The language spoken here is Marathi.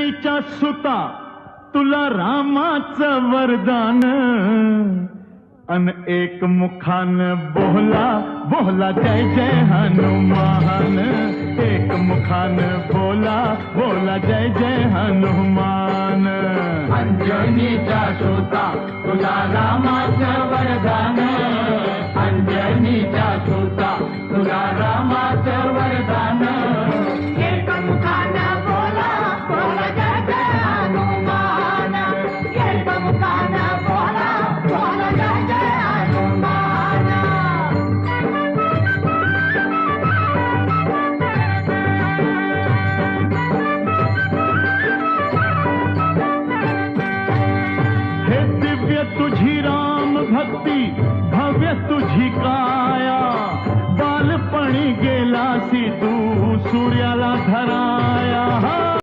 अंजनीच्या सुता तुला रामाचं वरदान अन एक मुखान बोला बोला जय जय हनुमान एक मुखान बोला बोला जय जय हनुमान अंजनीच्या सुता तुला रामाचं वरदान